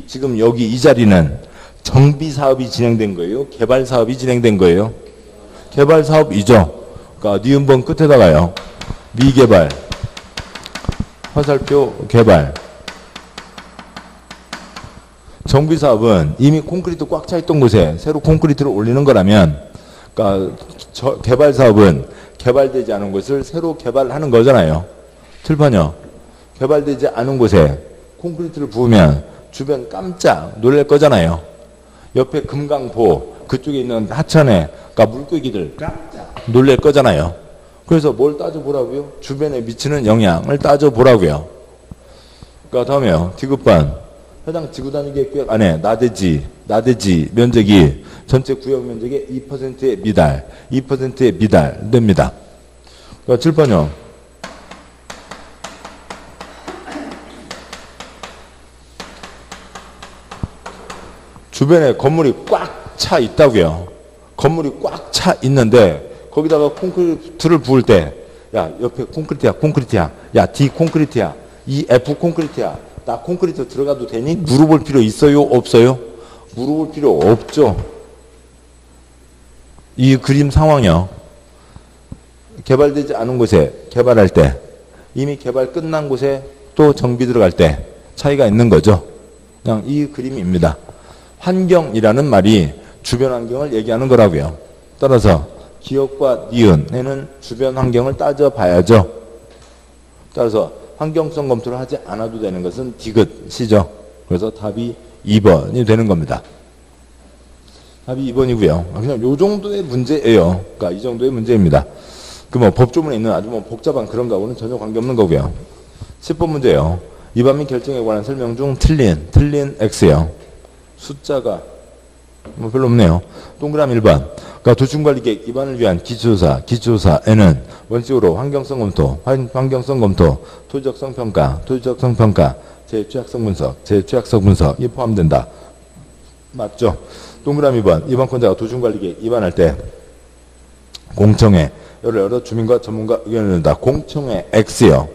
지금 여기 이 자리는 정비사업이 진행된 거예요? 개발사업이 진행된 거예요? 개발사업이죠. 그러니까 니은번 끝에다가요. 미개발, 화살표 개발. 정비사업은 이미 콘크리트 꽉 차 있던 곳에 새로 콘크리트를 올리는 거라면, 그러니까 개발사업은 개발되지 않은 곳을 새로 개발하는 거잖아요. 7번요. 개발되지 않은 곳에 콘크리트를 부으면 주변 깜짝 놀랄 거잖아요. 옆에 금강보 그쪽에 있는 하천에 그러니까 물고기들 깜짝 놀랄 거잖아요. 그래서 뭘 따져보라고요? 주변에 미치는 영향을 따져보라고요. 그러니까 다음에요. 디귿반 해당 지구단위계획 안에 나대지 면적이 전체 구역 면적의 2%에 미달, 2%에 미달됩니다. 그러니까 7번요. 주변에 건물이 꽉 차 있다고요. 건물이 꽉 차 있는데 거기다가 콘크리트를 부을 때 야 옆에 콘크리트야 야 D 콘크리트야 이 F 콘크리트야 나 콘크리트 들어가도 되니? 물어볼 필요 있어요? 없어요? 물어볼 필요 없죠. 이 그림 상황이요. 개발되지 않은 곳에 개발할 때 이미 개발 끝난 곳에 또 정비 들어갈 때 차이가 있는 거죠. 그냥 이 그림입니다. 환경이라는 말이 주변 환경을 얘기하는 거라고요. 따라서 기억과 니은에는 주변 환경을 따져봐야죠. 따라서 환경성 검토를 하지 않아도 되는 것은 디귿이죠. 그래서 답이 2번이 되는 겁니다. 답이 2번이고요. 그냥 요 정도의 문제예요. 그러니까 이 정도의 문제입니다. 그 뭐 법조문에 있는 아주 뭐 복잡한 그런 거하고는 전혀 관계없는 거고요. 10번 문제예요. 이반 및 결정에 관한 설명 중 틀린 X요. 숫자가 뭐 별로 없네요. 동그라미 1번. 그러니까 도시관리계획 입안을 위한 기초조사에는 원칙으로 환경성 검토, 토지적성 평가, 재취약성 분석이 포함된다. 맞죠? 동그라미 2번. 입안권자가 도시관리계획 입안할 때 공청회 여러 주민과 전문가 의견을 낸다. 공청회 X요.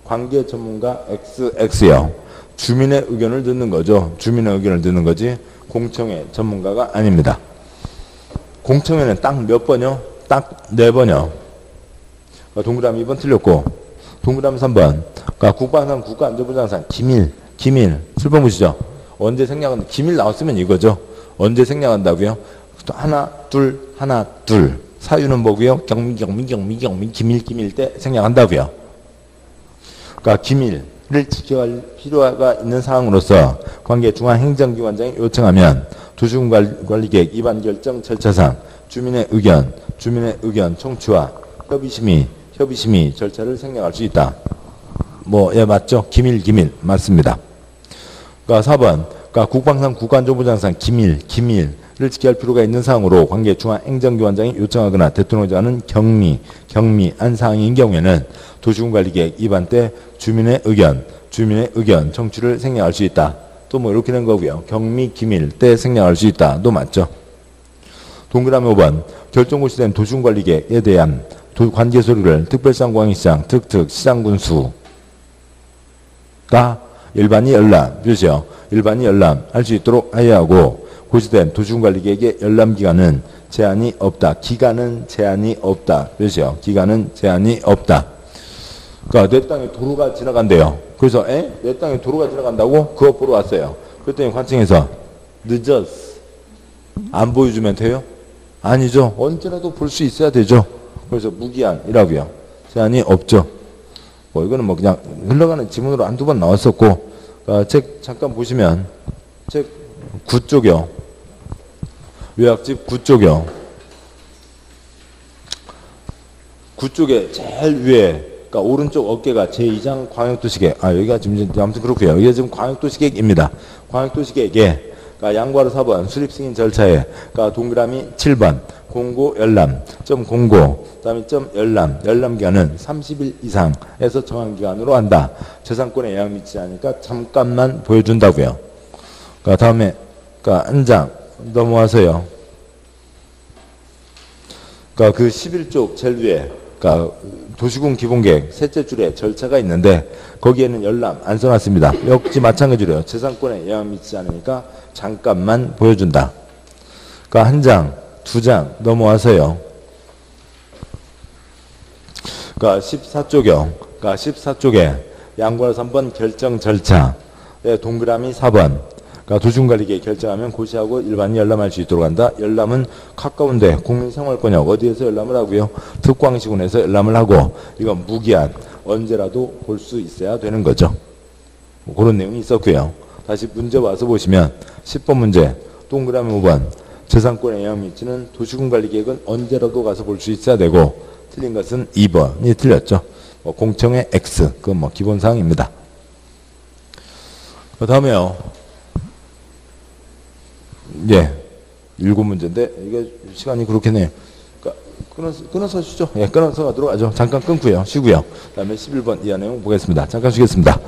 관계 전문가 XX요. 주민의 의견을 듣는 거죠. 주민의 의견을 듣는 거지 공청회 전문가가 아닙니다. 공청회는 딱 몇 번이요? 딱 4번이요. 동그라미 2번 틀렸고 동그라미 3번. 그러니까 국방상 국가안전보장상 기밀 7번 보시죠. 언제 생략한다. 기밀 나왔으면 이거죠. 언제 생략한다고요? 하나 둘 사유는 뭐고요? 경미 기밀 때 생략한다고요. 그러니까 기밀을 지켜갈 필요가 있는 사항으로서 관계 중앙행정기관장이 요청하면 도시군관리계획 입안 결정 절차상 주민의 의견 청취와 협의심의 절차를 생략할 수 있다. 예, 맞죠? 기밀 맞습니다. 그러니까 4번. 그러니까 국방상 국가안전보장상 기밀을 지켜야 할 필요가 있는 사항으로 관계 중앙행정기관장이 요청하거나 대통령이 정하는 경미한 사항인 경우에는 도시군관리계획 입안 때 주민의 의견 청취를 생략할 수 있다. 또 뭐 이렇게 된 거고요. 기밀 때 생략할 수 있다. 또 맞죠? 동그라미 5번. 결정고시된 도시군관리계획에 대한 관계 서류를 특별시장, 시장군수가 일반이 열람할 수 있도록 하여야 하고 고시된 도시군관리계획의 열람기간은 제한이 없다. 기간은 제한이 없다. 그러니까 내 땅에 도로가 지나간대요. 그래서 내 땅에 도로가 지나간다고 그거 보러 왔어요. 그랬더니 관청에서 늦었어. 안 보여주면 돼요? 아니죠. 언제라도 볼 수 있어야 되죠. 그래서 무기한이라고요. 제한이 없죠. 이거는 그냥 흘러가는 지문으로 한두 번 나왔었고 책 잠깐 보시면 책 9쪽이요. 요약집 9쪽이요. 9쪽에 제일 위에 그러니까 오른쪽 어깨가 제2장 광역도시계획. 여기가 지금 아무튼 그렇고요. 여기가 지금 광역도시계획입니다. 광역도시계획에 그러니까 양과로 4번 수립승인 절차에 그러니까 동그라미 7번 공고 열람 그다음에 열람 기간은 30일 이상에서 정한 기간으로 한다. 재산권에 영향 미치지 않으니까 잠깐만 보여준다고요. 그러니까 다음에 그러니까 한 장 넘어와서요. 그러니까 그 11쪽 제일 위에 그러니까 도시군 기본계획 셋째 줄에 절차가 있는데 거기에는 열람 안 써놨습니다. 역시 마찬가지로요. 재산권에 영향 미치지 않으니까 잠깐만 보여준다. 그러니까 한 장, 2장 넘어와서요. 그러니까 14쪽이요. 그러니까 14쪽에 양과 3번 결정 절차에 동그라미 4번. 그러니까 도시군관리계획 결정하면 고시하고 일반이 열람할 수 있도록 한다. 열람은 가까운데 국민생활권역 어디에서 열람을 하고요. 특광시군에서 열람을 하고 이건 무기한 언제라도 볼 수 있어야 되는 거죠. 그런 내용이 있었고요. 다시 문제 와서 보시면 10번 문제 동그라미 5번 재산권에 영향 미치는 도시군관리계획은 언제라도 가서 볼 수 있어야 되고 틀린 것은 2번이 틀렸죠. 공청회 X 그건 기본사항입니다. 그 다음에요. 7문제인데 이게 시간이 그렇겠네요. 그러니까 끊어서 쉬죠. 끊어서 가도록 하죠. 잠깐 끊고요. 쉬고요. 그 다음에 11번 이하 내용 보겠습니다. 잠깐 쉬겠습니다.